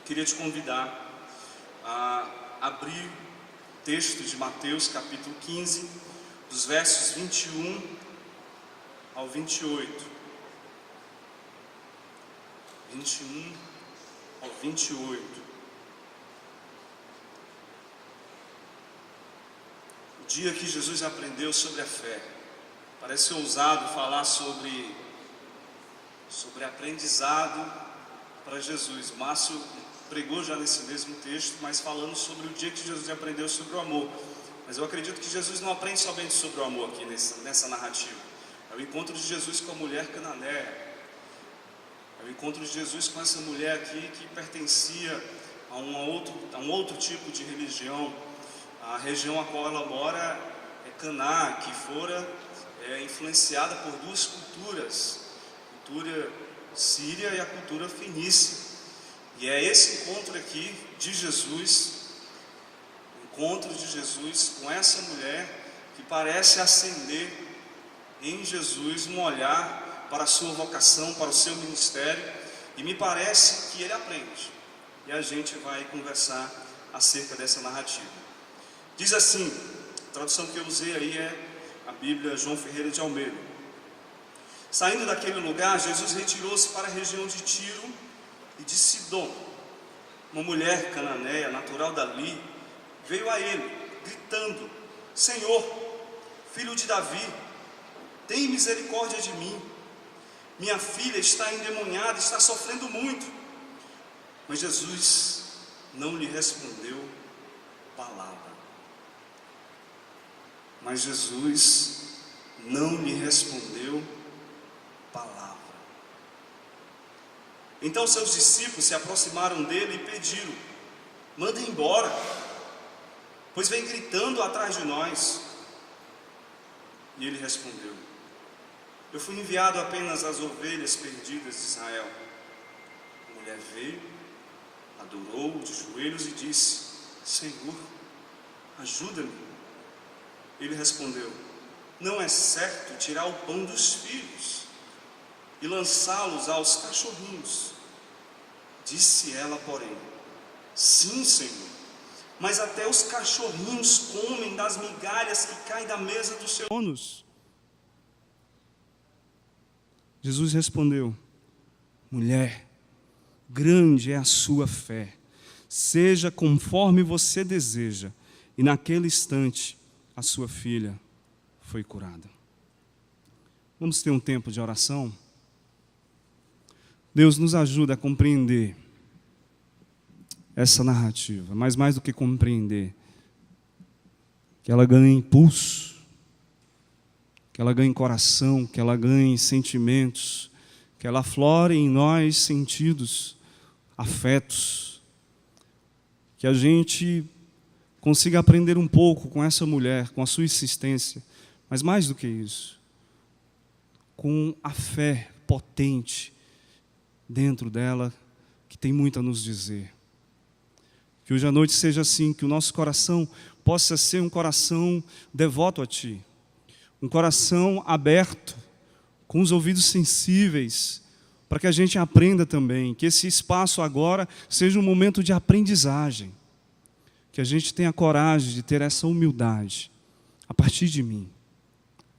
queria te convidar a abrir o texto de Mateus capítulo 15, dos versos 21 ao 28. 21 ao 28. O dia que Jesus aprendeu sobre a fé. Parece ousado falar sobre aprendizado para Jesus. Márcio pregou já nesse mesmo texto, mas falando sobre o dia que Jesus aprendeu sobre o amor. Mas eu acredito que Jesus não aprende somente sobre o amor aqui nessa narrativa. É o encontro de Jesus com a mulher cananeia. É o encontro de Jesus com essa mulher aqui que pertencia a um outro tipo de religião. A região a qual ela mora é Caná, que fora influenciada por duas culturas, a cultura síria e a cultura fenícia. E é esse encontro aqui de Jesus, o encontro de Jesus com essa mulher, que parece acender em Jesus um olhar para a sua vocação, para o seu ministério, e me parece que ele aprende. E a gente vai conversar acerca dessa narrativa. Diz assim, a tradução que eu usei aí é a Bíblia João Ferreira de Almeida. Saindo daquele lugar, Jesus retirou-se para a região de Tiro e de Sidom. Uma mulher cananeia, natural dali, veio a ele, gritando: Senhor, filho de Davi, tem misericórdia de mim. Minha filha está endemoniada, está sofrendo muito. Mas Jesus não lhe respondeu palavra. Mas Jesus não lhe respondeu palavra. Então seus discípulos se aproximaram dele e pediram: manda embora, pois vem gritando atrás de nós. E ele respondeu: eu fui enviado apenas às ovelhas perdidas de Israel. A mulher veio, adorou de joelhos e disse: Senhor, ajuda-me. Ele respondeu: não é certo tirar o pão dos filhos e lançá-los aos cachorrinhos. Disse ela, porém: sim, Senhor, mas até os cachorrinhos comem das migalhas que caem da mesa dos seus donos. Jesus respondeu: mulher, grande é a sua fé, seja conforme você deseja. E naquele instante a sua filha foi curada. Vamos ter um tempo de oração? Deus nos ajuda a compreender essa narrativa, mas mais do que compreender, que ela ganhe impulso, que ela ganhe coração, que ela ganhe sentimentos, que ela aflore em nós sentidos, afetos, que a gente consiga aprender um pouco com essa mulher, com a sua insistência, mas mais do que isso, com a fé potente dentro dela, que tem muito a nos dizer. Que hoje à noite seja assim, que o nosso coração possa ser um coração devoto a Ti, um coração aberto, com os ouvidos sensíveis, para que a gente aprenda também, que esse espaço agora seja um momento de aprendizagem, que a gente tenha coragem de ter essa humildade, a partir de mim,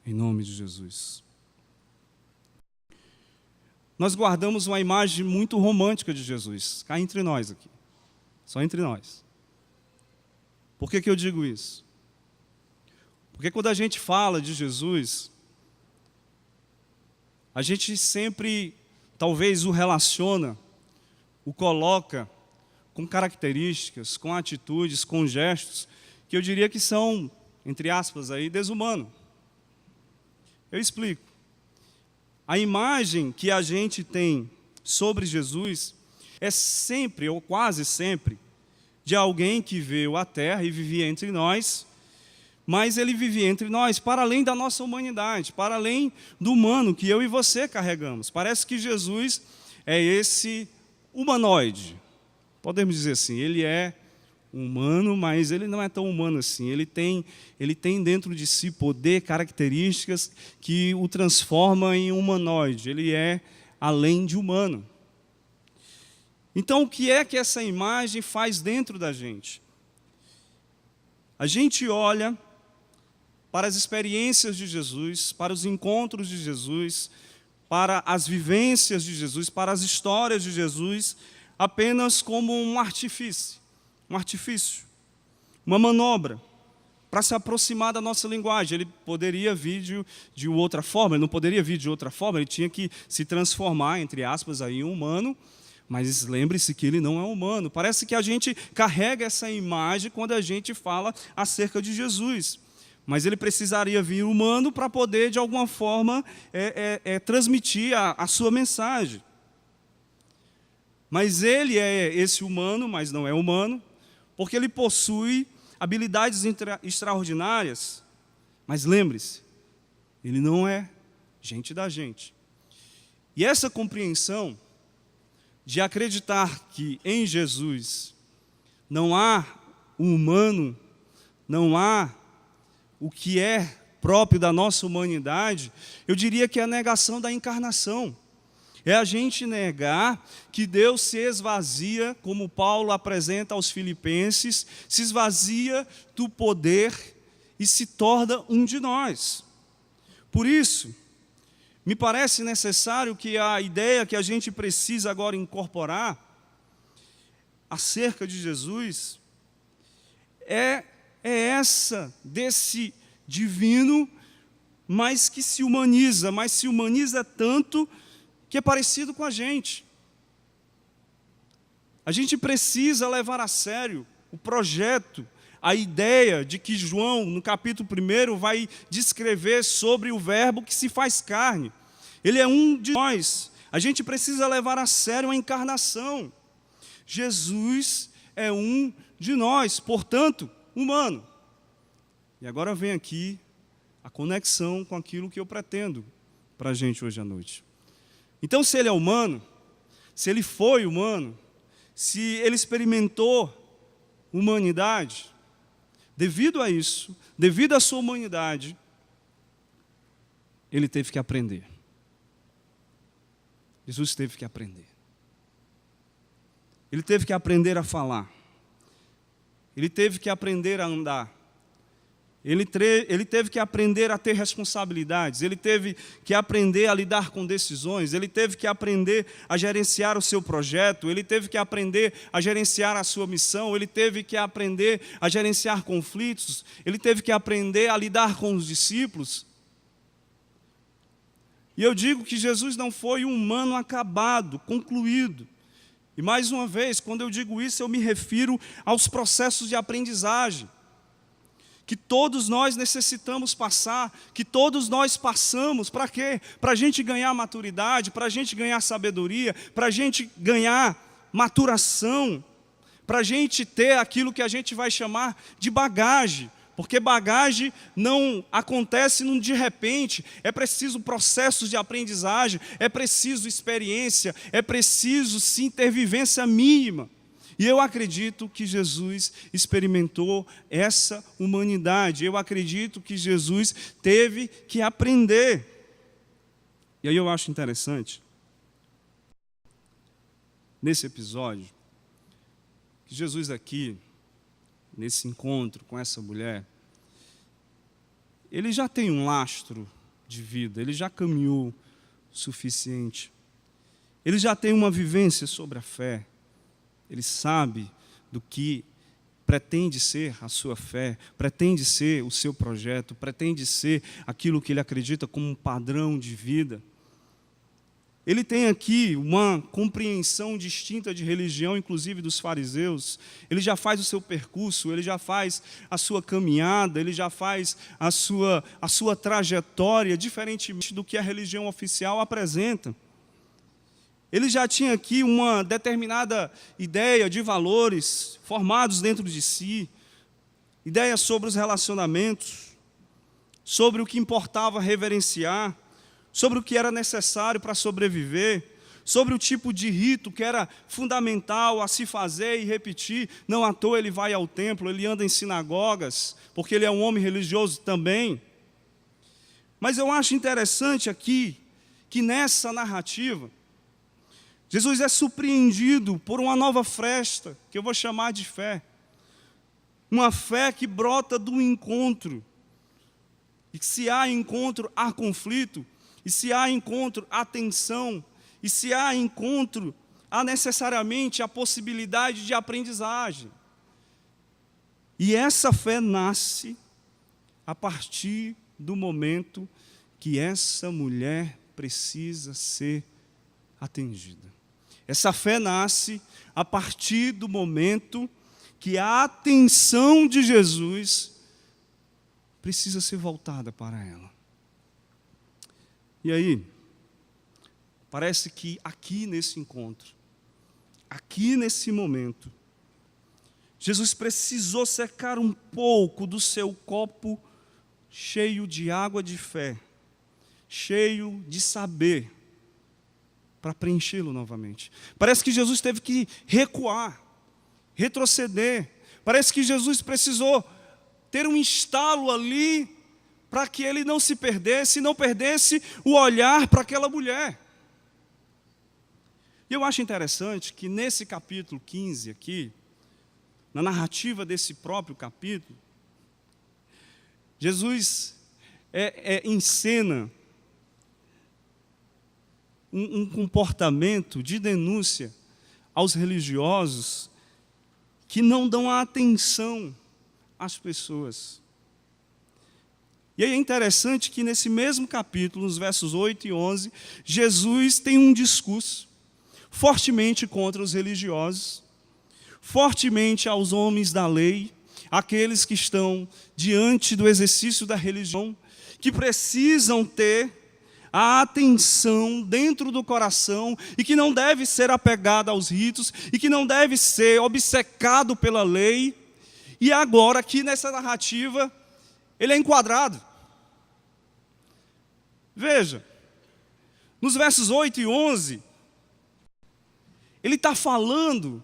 em nome de Jesus. Nós guardamos uma imagem muito romântica de Jesus, cá entre nós aqui, só entre nós. Por que eu digo isso? Porque quando a gente fala de Jesus, a gente sempre, talvez, o relaciona, o coloca com características, com atitudes, com gestos, que eu diria que são, entre aspas, aí, desumano. Eu explico. A imagem que a gente tem sobre Jesus é sempre, ou quase sempre, de alguém que veio à Terra e vivia entre nós, mas ele vivia entre nós para além da nossa humanidade, para além do humano que eu e você carregamos. Parece que Jesus é esse humanoide. Podemos dizer assim, ele é humano, mas ele não é tão humano assim. Ele tem dentro de si poder, características que o transformam em humanoide. Ele é além de humano. Então, o que é que essa imagem faz dentro da gente? A gente olha para as experiências de Jesus, para os encontros de Jesus, para as vivências de Jesus, para as histórias de Jesus, apenas como um artifício, uma manobra, para se aproximar da nossa linguagem. Ele poderia vir de outra forma, ele não poderia vir de outra forma, ele tinha que se transformar, entre aspas, aí, em humano, mas lembre-se que ele não é humano. Parece que a gente carrega essa imagem quando a gente fala acerca de Jesus. Mas ele precisaria vir humano para poder, de alguma forma, transmitir a sua mensagem. Mas ele é esse humano, mas não é humano, porque ele possui habilidades extraordinárias. Mas lembre-se, ele não é gente da gente. E essa compreensão de acreditar que em Jesus não há o humano, não há o que é próprio da nossa humanidade, eu diria que é a negação da encarnação. É a gente negar que Deus se esvazia, como Paulo apresenta aos Filipenses, se esvazia do poder e se torna um de nós. Por isso, me parece necessário que a ideia que a gente precisa agora incorporar acerca de Jesus é essa, desse divino, mas que se humaniza, tanto que é parecido com a gente. A gente precisa levar a sério o projeto, a ideia de que João, no capítulo 1, vai descrever sobre o verbo que se faz carne. Ele é um de nós. A gente precisa levar a sério a encarnação. Jesus é um de nós, portanto, humano. E agora vem aqui a conexão com aquilo que eu pretendo para a gente hoje à noite. Então, se ele é humano, se ele foi humano, se ele experimentou humanidade, devido a isso, devido à sua humanidade, ele teve que aprender. Jesus teve que aprender. Ele teve que aprender a falar. Ele teve que aprender a andar. Ele teve que aprender a ter responsabilidades, ele teve que aprender a lidar com decisões, ele teve que aprender a gerenciar o seu projeto, ele teve que aprender a gerenciar a sua missão, ele teve que aprender a gerenciar conflitos, ele teve que aprender a lidar com os discípulos. E eu digo que Jesus não foi um humano acabado, concluído. E mais uma vez, quando eu digo isso, eu me refiro aos processos de aprendizagem que todos nós necessitamos passar, que todos nós passamos. Para quê? Para a gente ganhar maturidade, para a gente ganhar sabedoria, para a gente ganhar maturação, para a gente ter aquilo que a gente vai chamar de bagagem, porque bagagem não acontece num de repente, é preciso processos de aprendizagem, é preciso experiência, é preciso sim ter vivência mínima. E eu acredito que Jesus experimentou essa humanidade. Eu acredito que Jesus teve que aprender. E aí eu acho interessante, nesse episódio, que Jesus aqui, nesse encontro com essa mulher, ele já tem um lastro de vida, ele já caminhou o suficiente. Ele já tem uma vivência sobre a fé. Ele sabe do que pretende ser a sua fé, pretende ser o seu projeto, pretende ser aquilo que ele acredita como um padrão de vida. Ele tem aqui uma compreensão distinta de religião, inclusive dos fariseus. Ele já faz o seu percurso, ele já faz a sua caminhada, ele já faz a sua trajetória, diferentemente do que a religião oficial apresenta. Ele já tinha aqui uma determinada ideia de valores formados dentro de si, ideias sobre os relacionamentos, sobre o que importava reverenciar, sobre o que era necessário para sobreviver, sobre o tipo de rito que era fundamental a se fazer e repetir. Não à toa ele vai ao templo, ele anda em sinagogas, porque ele é um homem religioso também. Mas eu acho interessante aqui, que nessa narrativa, Jesus é surpreendido por uma nova fresta, que eu vou chamar de fé. Uma fé que brota do encontro. E que se há encontro, há conflito. E se há encontro, há tensão. E se há encontro, há necessariamente a possibilidade de aprendizagem. E essa fé nasce a partir do momento que essa mulher precisa ser atendida. Essa fé nasce a partir do momento que a atenção de Jesus precisa ser voltada para ela. E aí, parece que aqui nesse encontro, aqui nesse momento, Jesus precisou secar um pouco do seu copo cheio de água de fé, cheio de saber, para preenchê-lo novamente. Parece que Jesus teve que recuar, retroceder. Parece que Jesus precisou ter um estalo ali para que ele não se perdesse, e não perdesse o olhar para aquela mulher. E eu acho interessante que nesse capítulo 15 aqui, na narrativa desse próprio capítulo, Jesus encena um comportamento de denúncia aos religiosos que não dão a atenção às pessoas. E aí é interessante que nesse mesmo capítulo, nos versos 8 e 11, Jesus tem um discurso fortemente contra os religiosos, fortemente aos homens da lei, aqueles que estão diante do exercício da religião, que precisam ter a atenção dentro do coração e que não deve ser apegado aos ritos e que não deve ser obcecado pela lei. E agora, aqui nessa narrativa, ele é enquadrado. Veja, nos versos 8 e 11, ele está falando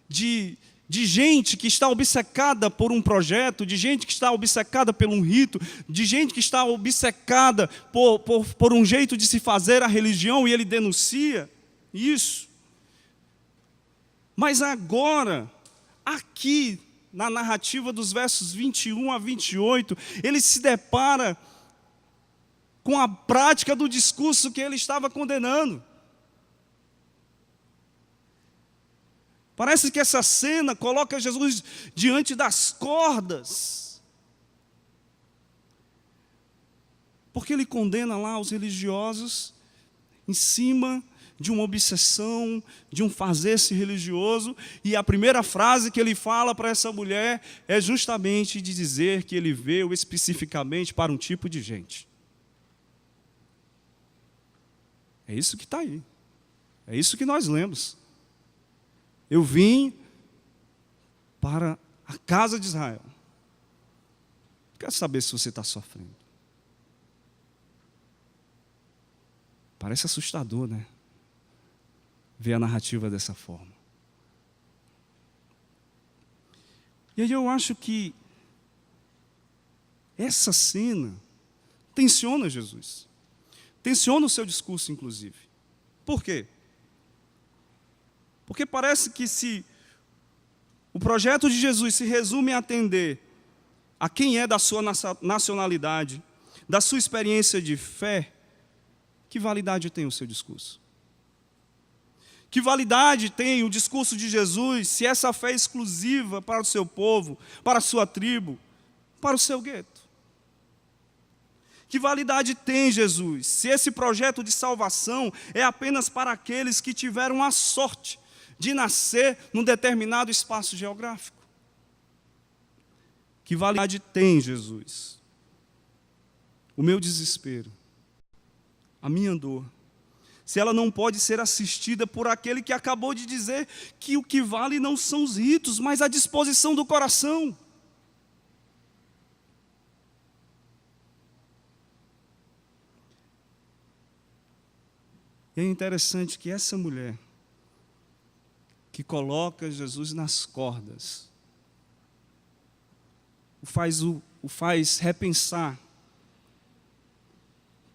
de gente que está obcecada por um projeto, de gente que está obcecada por um rito, de gente que está obcecada por um jeito de se fazer a religião, e ele denuncia isso. Mas agora, aqui, na narrativa dos versos 21 a 28, ele se depara com a prática do discurso que ele estava condenando. Parece que essa cena coloca Jesus diante das cordas, porque ele condena lá os religiosos em cima de uma obsessão, de um fazer-se religioso, e a primeira frase que ele fala para essa mulher é justamente de dizer que ele veio especificamente para um tipo de gente. É isso que está aí, é isso que nós lemos. Eu vim para a casa de Israel. Quero saber se você está sofrendo. Parece assustador, né? Ver a narrativa dessa forma. E aí eu acho que essa cena tensiona Jesus. Tensiona o seu discurso, inclusive. Por quê? Porque parece que se o projeto de Jesus se resume a atender a quem é da sua nacionalidade, da sua experiência de fé, que validade tem o seu discurso? Que validade tem o discurso de Jesus se essa fé é exclusiva para o seu povo, para a sua tribo, para o seu gueto? Que validade tem Jesus se esse projeto de salvação é apenas para aqueles que tiveram a sorte de nascer num determinado espaço geográfico? Que validade tem Jesus? O meu desespero, a minha dor, se ela não pode ser assistida por aquele que acabou de dizer que o que vale não são os ritos, mas a disposição do coração? E é interessante que essa mulher, que coloca Jesus nas cordas, o faz repensar.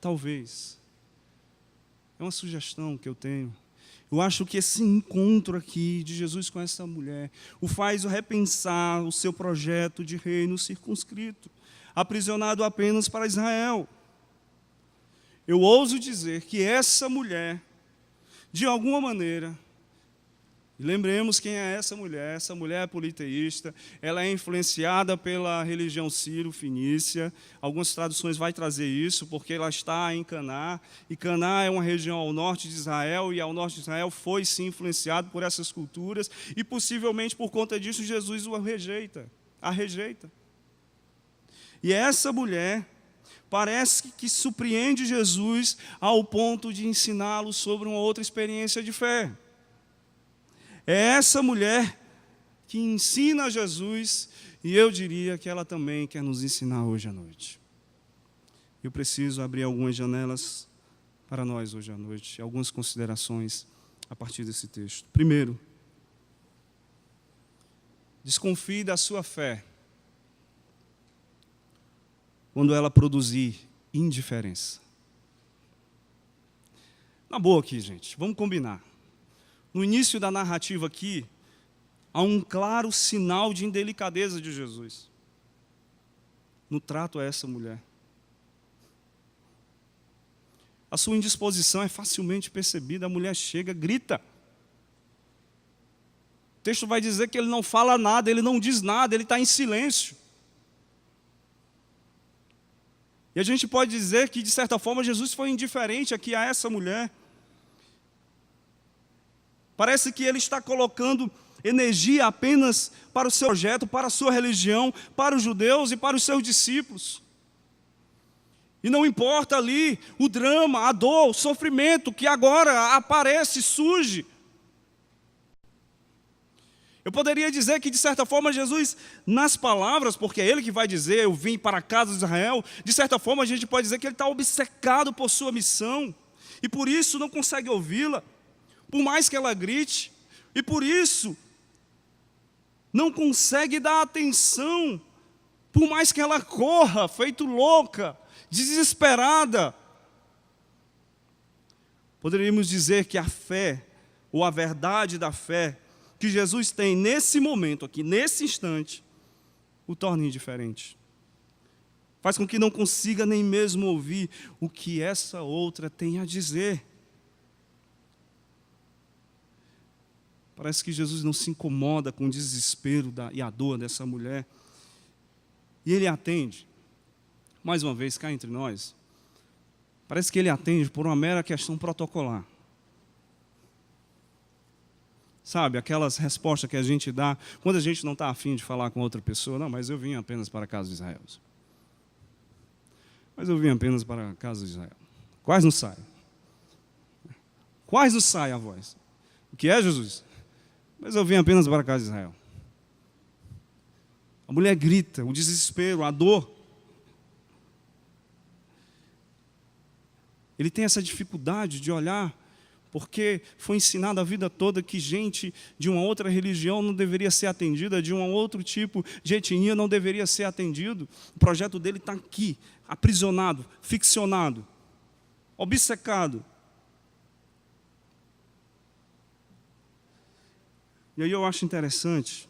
Talvez, é uma sugestão que eu tenho, Eu acho que esse encontro aqui de Jesus com essa mulher o faz repensar o seu projeto de reino circunscrito, aprisionado apenas para Israel. Eu ouso dizer que essa mulher, de alguma maneira, lembremos quem é essa mulher é politeísta, ela é influenciada pela religião sírio-fenícia, algumas traduções vão trazer isso, porque ela está em Caná, e Caná é uma região ao norte de Israel, e ao norte de Israel foi sim influenciado por essas culturas, e possivelmente por conta disso Jesus a rejeita. E essa mulher parece que surpreende Jesus ao ponto de ensiná-lo sobre uma outra experiência de fé. É essa mulher que ensina a Jesus, e eu diria que ela também quer nos ensinar hoje à noite. Eu preciso abrir algumas janelas para nós hoje à noite, algumas considerações a partir desse texto. Primeiro, desconfie da sua fé quando ela produzir indiferença. Na boa aqui, gente, vamos combinar. No início da narrativa aqui, há um claro sinal de indelicadeza de Jesus no trato a essa mulher. A sua indisposição é facilmente percebida, a mulher chega, grita. O texto vai dizer que ele não fala nada, ele não diz nada, ele está em silêncio. E a gente pode dizer que, de certa forma, Jesus foi indiferente aqui a essa mulher. Parece que ele está colocando energia apenas para o seu projeto, para a sua religião, para os judeus e para os seus discípulos. E não importa ali o drama, a dor, o sofrimento que agora aparece, surge. Eu poderia dizer que, de certa forma, Jesus, nas palavras, porque é ele que vai dizer, eu vim para a casa de Israel, de certa forma a gente pode dizer que ele está obcecado por sua missão, e por isso não consegue ouvi-la, por mais que ela grite, e por isso não consegue dar atenção, por mais que ela corra, feito louca, desesperada. Poderíamos dizer que a fé, ou a verdade da fé, que Jesus tem nesse momento aqui, nesse instante, o torna indiferente. Faz com que não consiga nem mesmo ouvir o que essa outra tem a dizer. Parece que Jesus não se incomoda com o desespero e a dor dessa mulher. E ele atende. Mais uma vez, cá entre nós, parece que ele atende por uma mera questão protocolar. Sabe, aquelas respostas que a gente dá quando a gente não está afim de falar com outra pessoa. Não, mas eu vim apenas para a casa de Israel. Mas eu vim apenas para a casa de Israel. Quase não sai. Quase não sai a voz. O que é, Jesus? Mas eu vim apenas para a casa de Israel. A mulher grita, o desespero, a dor. Ele tem essa dificuldade de olhar, porque foi ensinado a vida toda que gente de uma outra religião não deveria ser atendida, de um outro tipo de etnia não deveria ser atendido. O projeto dele está aqui, aprisionado, ficcionado, obcecado. E aí eu acho interessante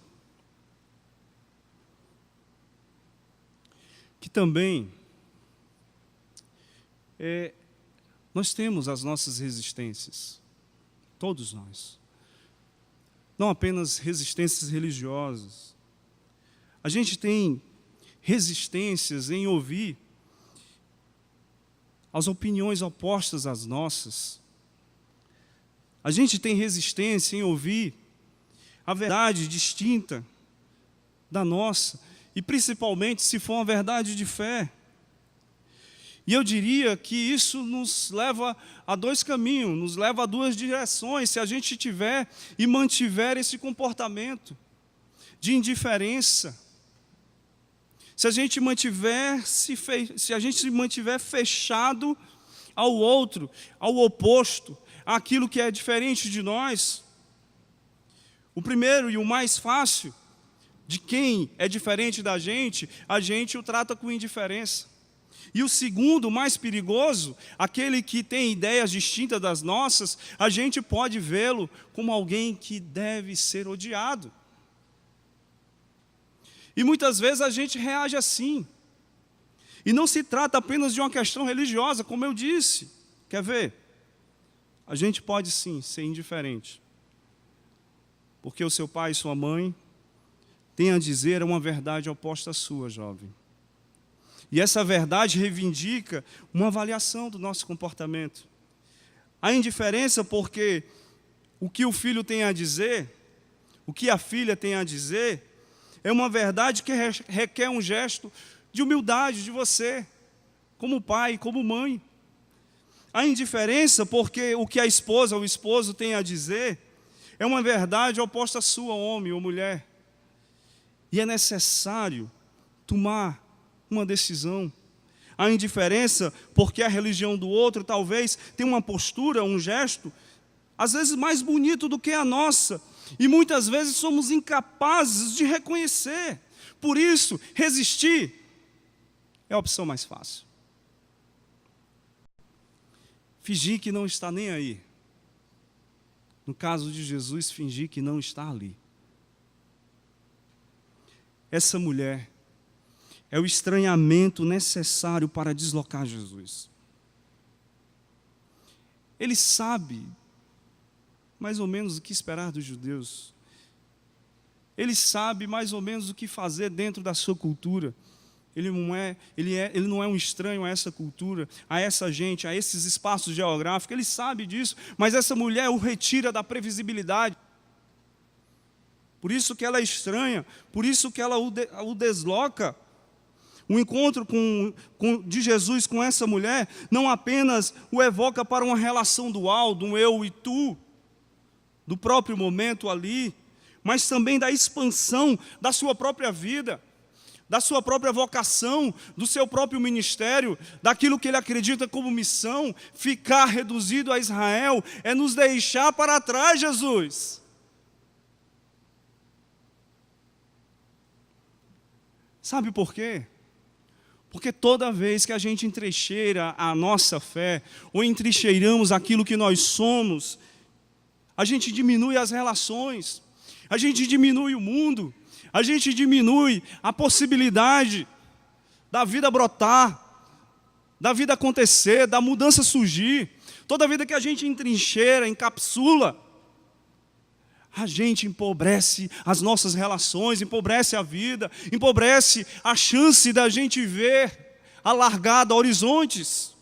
que também nós temos as nossas resistências, todos nós. Não apenas resistências religiosas. A gente tem resistências em ouvir as opiniões opostas às nossas. A gente tem resistência em ouvir a verdade distinta da nossa, e principalmente se for uma verdade de fé. E eu diria que isso nos leva a dois caminhos, nos leva a duas direções, se a gente tiver e mantiver esse comportamento de indiferença. Se a gente se mantiver fechado ao outro, ao oposto, àquilo que é diferente de nós. O primeiro e o mais fácil, de quem é diferente da gente, a gente o trata com indiferença. E o segundo, mais perigoso, aquele que tem ideias distintas das nossas, a gente pode vê-lo como alguém que deve ser odiado. E muitas vezes a gente reage assim. E não se trata apenas de uma questão religiosa, como eu disse. Quer ver? A gente pode sim ser indiferente. Porque o seu pai e sua mãe têm a dizer uma verdade oposta à sua, jovem. E essa verdade reivindica uma avaliação do nosso comportamento. A indiferença porque o que o filho tem a dizer, o que a filha tem a dizer, é uma verdade que requer um gesto de humildade de você, como pai, como mãe. A indiferença porque o que a esposa ou o esposo tem a dizer é uma verdade oposta à sua, homem ou mulher. E é necessário tomar uma decisão. A indiferença porque a religião do outro talvez tenha uma postura, um gesto, às vezes mais bonito do que a nossa, e muitas vezes somos incapazes de reconhecer. Por isso, resistir é a opção mais fácil. Fingir que não está nem aí. No caso de Jesus, fingir que não está ali. Essa mulher é o estranhamento necessário para deslocar Jesus. Ele sabe mais ou menos o que esperar dos judeus. Ele sabe mais ou menos o que fazer dentro da sua cultura. Ele não é um estranho a essa cultura, a essa gente, a esses espaços geográficos. Ele sabe disso, mas essa mulher o retira da previsibilidade. Por isso que ela é estranha, por isso que ela o desloca. O encontro de Jesus com essa mulher não apenas o evoca para uma relação dual, do eu e tu, do próprio momento ali, mas também da expansão da sua própria vida, da sua própria vocação, do seu próprio ministério, daquilo que ele acredita como missão. Ficar reduzido a Israel é nos deixar para trás, Jesus. Sabe por quê? Porque toda vez que a gente entrincheira a nossa fé, ou entrincheiramos aquilo que nós somos, a gente diminui as relações, a gente diminui o mundo, a gente diminui a possibilidade da vida brotar, da vida acontecer, da mudança surgir. Toda vida que a gente entrincheira, encapsula, a gente empobrece as nossas relações, empobrece a vida, empobrece a chance da gente ver alargada horizontes.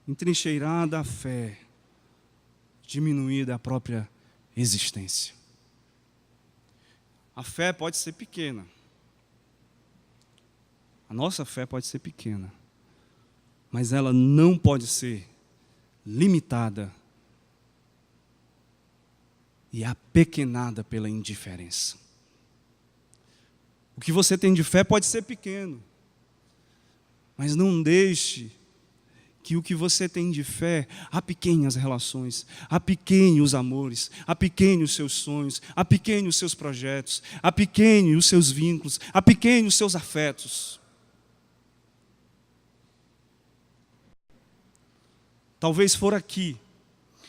Entrincheirada a fé, diminuída a própria existência. A fé pode ser pequena. A nossa fé pode ser pequena, mas ela não pode ser limitada e apequenada pela indiferença. O que você tem de fé pode ser pequeno, mas não deixe que o que você tem de fé apequene as relações, apequene os amores, apequene os seus sonhos, apequene os seus projetos, apequene os seus vínculos, apequene os seus afetos. Talvez for aqui,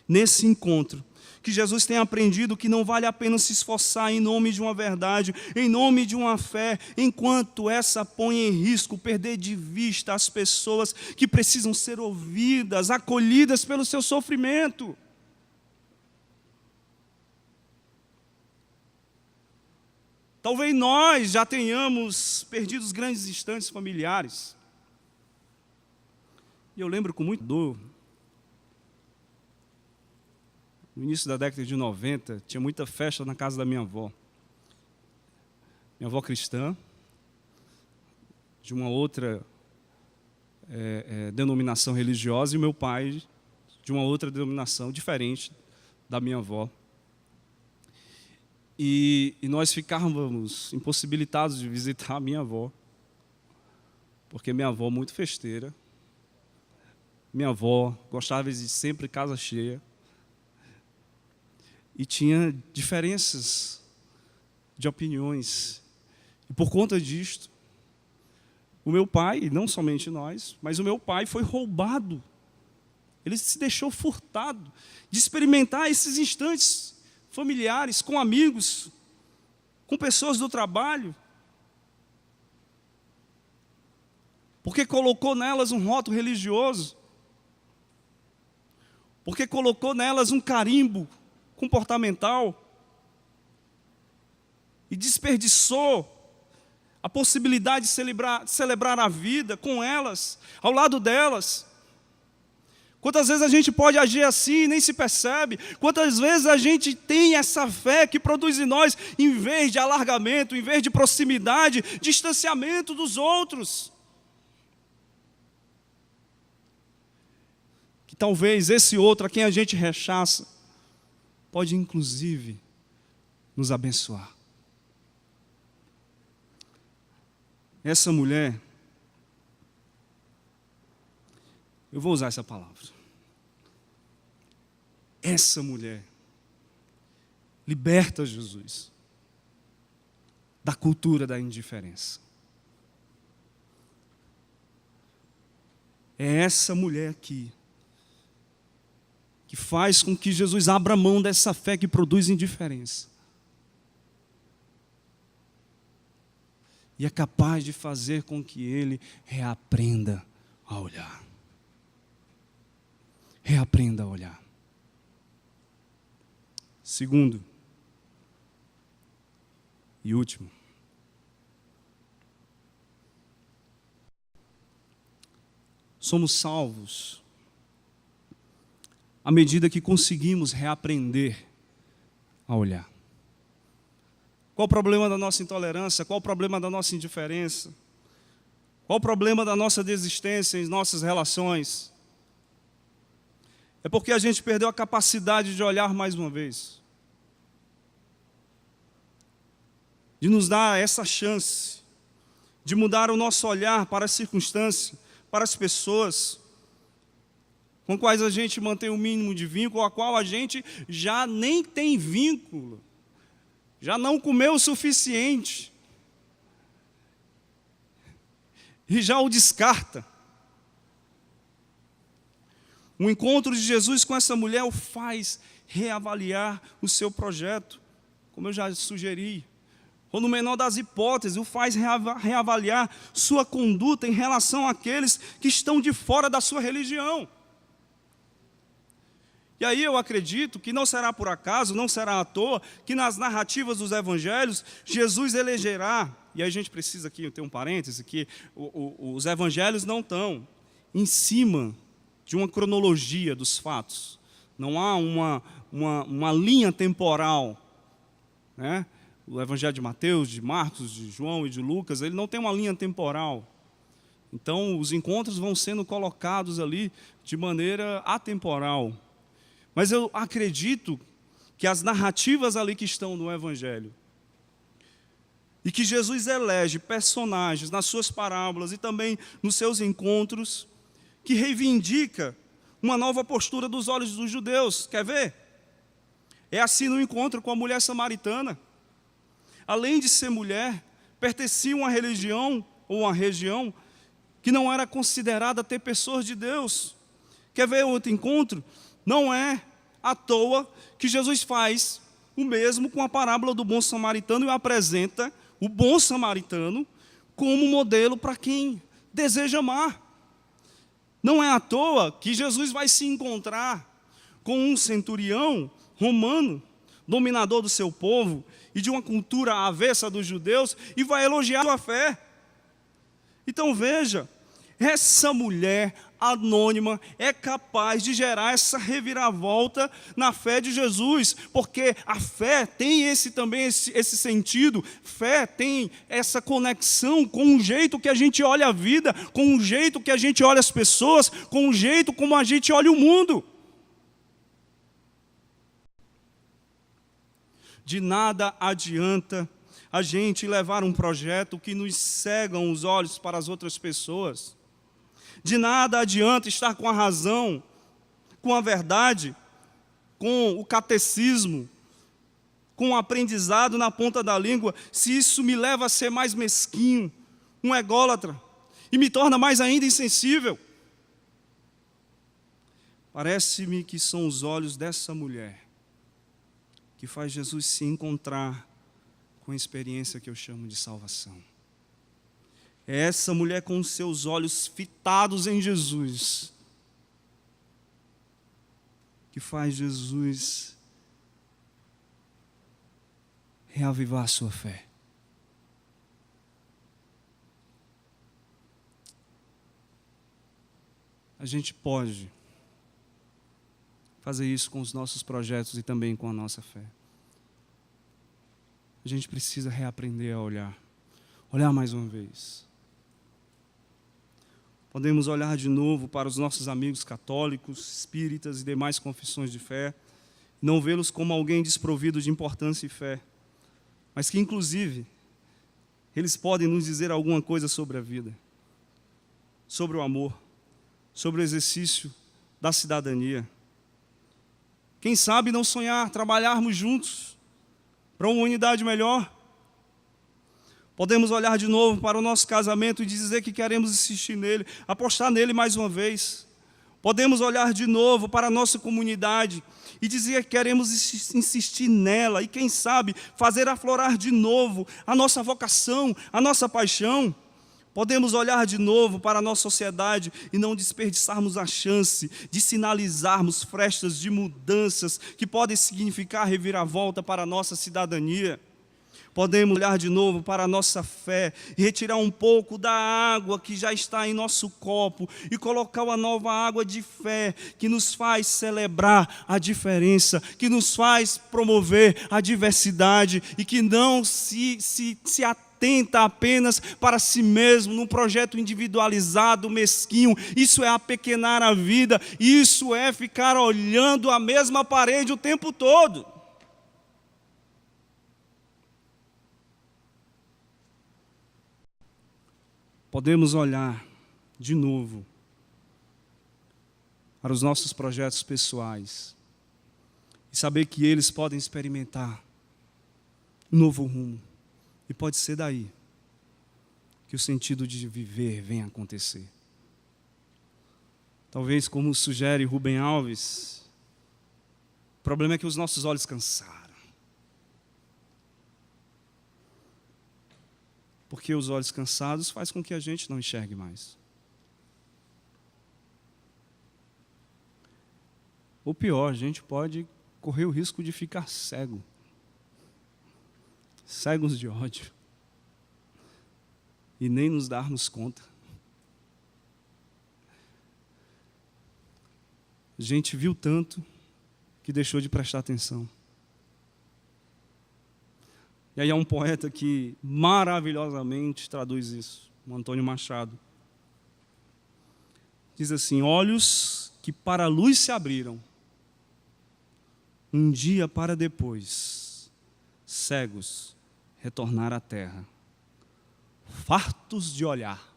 nesse encontro, que Jesus tenha aprendido que não vale a pena se esforçar em nome de uma verdade, em nome de uma fé, enquanto essa põe em risco perder de vista as pessoas que precisam ser ouvidas, acolhidas pelo seu sofrimento. Talvez nós já tenhamos perdido os grandes instantes familiares. E eu lembro com muita dor. No início da década de 90, tinha muita festa na casa da minha avó. Minha avó cristã, de uma outra denominação religiosa, e meu pai de uma outra denominação diferente da minha avó. E nós ficávamos impossibilitados de visitar a minha avó, porque minha avó muito festeira, minha avó gostava de sempre casa cheia, e tinha diferenças de opiniões. E por conta disto, o meu pai, não somente nós, mas o meu pai foi roubado. Ele se deixou furtado de experimentar esses instantes familiares, com amigos, com pessoas do trabalho, porque colocou nelas um rótulo religioso, porque colocou nelas um carimbo comportamental e desperdiçou a possibilidade de celebrar a vida com elas, ao lado delas. Quantas vezes a gente pode agir assim e nem se percebe? Quantas vezes a gente tem essa fé que produz em nós, em vez de alargamento, em vez de proximidade, distanciamento dos outros? Que talvez esse outro a quem a gente rechaça, pode inclusive nos abençoar. Essa mulher, eu vou usar essa palavra. Essa mulher liberta Jesus da cultura da indiferença. É essa mulher aqui que faz com que Jesus abra mão dessa fé que produz indiferença. E é capaz de fazer com que ele reaprenda a olhar. Reaprenda a olhar. Segundo e último, somos salvos à medida que conseguimos reaprender a olhar. Qual o problema da nossa intolerância? Qual o problema da nossa indiferença? Qual o problema da nossa desistência em nossas relações? É porque a gente perdeu a capacidade de olhar mais uma vez. De nos dar essa chance de mudar o nosso olhar para as circunstâncias, para as pessoas com as quais a gente mantém o mínimo de vínculo, a qual a gente já nem tem vínculo, já não comeu o suficiente e já o descarta. O encontro de Jesus com essa mulher o faz reavaliar o seu projeto, como eu já sugeri. Ou no menor das hipóteses, o faz reavaliar sua conduta em relação àqueles que estão de fora da sua religião. E aí eu acredito que não será por acaso, não será à toa, que nas narrativas dos evangelhos, Jesus elegerá, e aí a gente precisa aqui ter um parêntese, que os evangelhos não estão em cima de uma cronologia dos fatos. Não há uma linha temporal, né? O evangelho de Mateus, de Marcos, de João e de Lucas, ele não tem uma linha temporal. Então, os encontros vão sendo colocados ali de maneira atemporal. Mas eu acredito que as narrativas ali que estão no evangelho, e que Jesus elege personagens nas suas parábolas e também nos seus encontros, que reivindica uma nova postura dos olhos dos judeus. Quer ver? É assim no encontro com a mulher samaritana. Além de ser mulher, pertencia a uma religião ou uma região que não era considerada ter pessoas de Deus. Quer ver outro encontro? Não é à toa que Jesus faz o mesmo com a parábola do bom samaritano e apresenta o bom samaritano como modelo para quem deseja amar. Não é à toa que Jesus vai se encontrar com um centurião romano, dominador do seu povo e de uma cultura avessa dos judeus, e vai elogiar sua fé. Então veja, essa mulher anônima é capaz de gerar essa reviravolta na fé de Jesus, porque a fé tem esse sentido, fé tem essa conexão com o jeito que a gente olha a vida, com o jeito que a gente olha as pessoas, com o jeito como a gente olha o mundo. De nada adianta a gente levar um projeto que nos cegam os olhos para as outras pessoas. De nada adianta estar com a razão, com a verdade, com o catecismo, com um aprendizado na ponta da língua, se isso me leva a ser mais mesquinho, um ególatra, e me torna mais ainda insensível? Parece-me que são os olhos dessa mulher que faz Jesus se encontrar com a experiência que eu chamo de salvação. É essa mulher com os seus olhos fitados em Jesus que faz Jesus reavivar a sua fé. A gente pode fazer isso com os nossos projetos e também com a nossa fé. A gente precisa reaprender a olhar mais uma vez. Podemos olhar de novo para os nossos amigos católicos, espíritas e demais confissões de fé, não vê-los como alguém desprovido de importância e fé, mas que, inclusive, eles podem nos dizer alguma coisa sobre a vida, sobre o amor, sobre o exercício da cidadania. Quem sabe não sonhar, trabalharmos juntos para uma unidade melhor? Podemos olhar de novo para o nosso casamento e dizer que queremos insistir nele, apostar nele mais uma vez. Podemos olhar de novo para a nossa comunidade e dizer que queremos insistir nela e, quem sabe, fazer aflorar de novo a nossa vocação, a nossa paixão. Podemos olhar de novo para a nossa sociedade e não desperdiçarmos a chance de sinalizarmos frestas de mudanças que podem significar reviravolta para a nossa cidadania. Podemos olhar de novo para a nossa fé e retirar um pouco da água que já está em nosso copo e colocar uma nova água de fé que nos faz celebrar a diferença, que nos faz promover a diversidade e que não se atenta apenas para si mesmo, num projeto individualizado, mesquinho. Isso é apequenar a vida, isso é ficar olhando a mesma parede o tempo todo. Podemos olhar de novo para os nossos projetos pessoais e saber que eles podem experimentar um novo rumo. E pode ser daí que o sentido de viver venha a acontecer. Talvez, como sugere Rubem Alves, o problema é que os nossos olhos cansaram. Porque os olhos cansados faz com que a gente não enxergue mais. Ou pior, a gente pode correr o risco de ficar cego. Cegos de ódio. E nem nos darmos conta. A gente viu tanto que deixou de prestar atenção. E aí há um poeta que maravilhosamente traduz isso, o Antônio Machado. Diz assim: olhos que para a luz se abriram, um dia para depois, cegos, retornar à terra, fartos de olhar,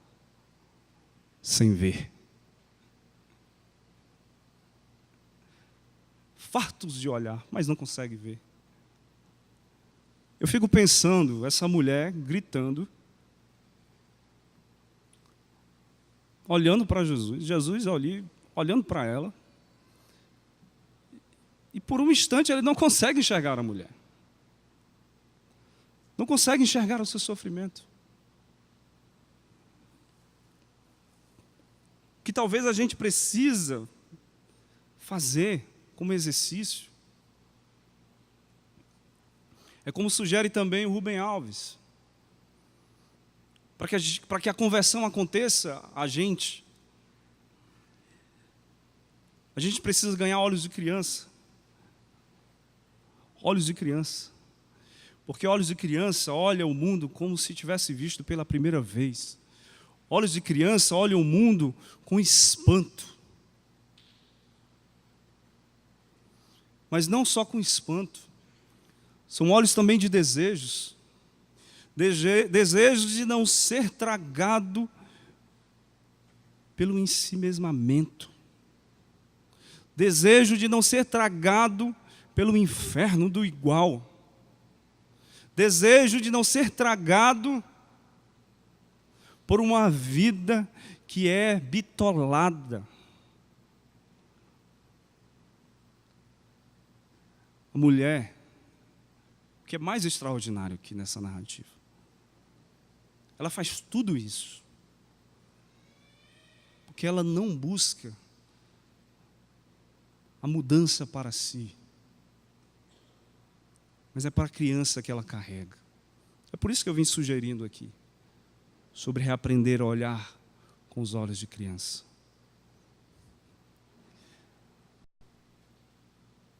sem ver. Fartos de olhar, mas não consegue ver. Eu fico pensando, essa mulher gritando, olhando para Jesus, Jesus ali, olhando para ela, e por um instante ele não consegue enxergar a mulher. Não consegue enxergar o seu sofrimento. Que talvez a gente precisa fazer como exercício. É como sugere também o Rubem Alves. Para que a conversão aconteça, a gente precisa ganhar olhos de criança. Olhos de criança. Porque olhos de criança olham o mundo como se tivesse visto pela primeira vez. Olhos de criança olham o mundo com espanto. Mas não só com espanto. São olhos também de desejos. Desejos de não ser tragado pelo ensimesmamento. Desejo de não ser tragado pelo inferno do igual. desejo de não ser tragado por uma vida que é bitolada. A mulher, o que é mais extraordinário aqui nessa narrativa, ela faz tudo isso porque ela não busca a mudança para si, mas é para a criança que ela carrega. É por isso que eu vim sugerindo aqui sobre reaprender a olhar com os olhos de criança.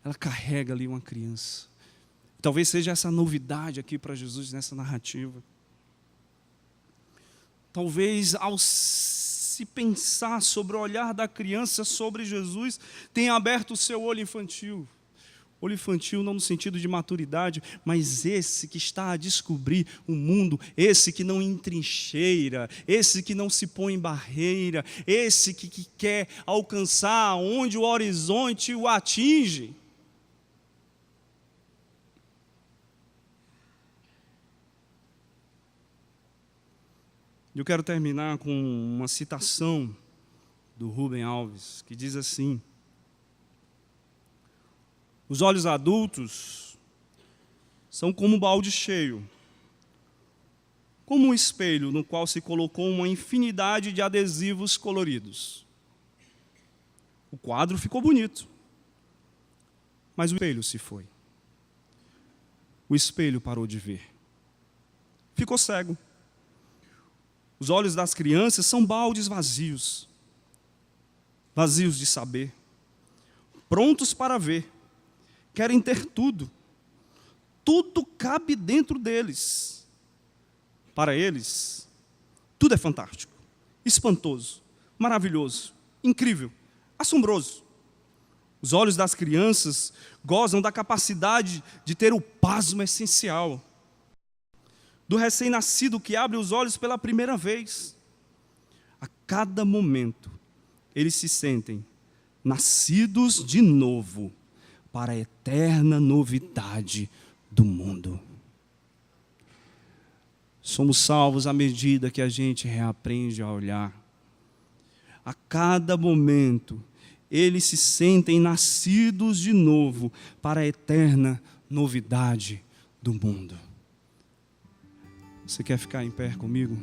Ela carrega ali uma criança. Talvez seja essa novidade aqui para Jesus nessa narrativa. Talvez ao se pensar sobre o olhar da criança sobre Jesus, tenha aberto o seu olho infantil. Olho infantil não no sentido de maturidade, mas esse que está a descobrir o mundo, esse que não entrincheira, esse que não se põe em barreira, esse que quer alcançar onde o horizonte o atinge. Eu quero terminar com uma citação do Rubem Alves, que diz assim: os olhos adultos são como um balde cheio, como um espelho no qual se colocou uma infinidade de adesivos coloridos. O quadro ficou bonito, mas o espelho se foi. O espelho parou de ver. Ficou cego. Os olhos das crianças são baldes vazios, vazios de saber, prontos para ver, querem ter tudo, tudo cabe dentro deles. Para eles, tudo é fantástico, espantoso, maravilhoso, incrível, assombroso. Os olhos das crianças gozam da capacidade de ter o pasmo essencial, do recém-nascido que abre os olhos pela primeira vez. A cada momento, eles se sentem nascidos de novo para a eterna novidade do mundo. Somos salvos à medida que a gente reaprende a olhar. A cada momento, eles se sentem nascidos de novo para a eterna novidade do mundo. Você quer ficar em pé comigo?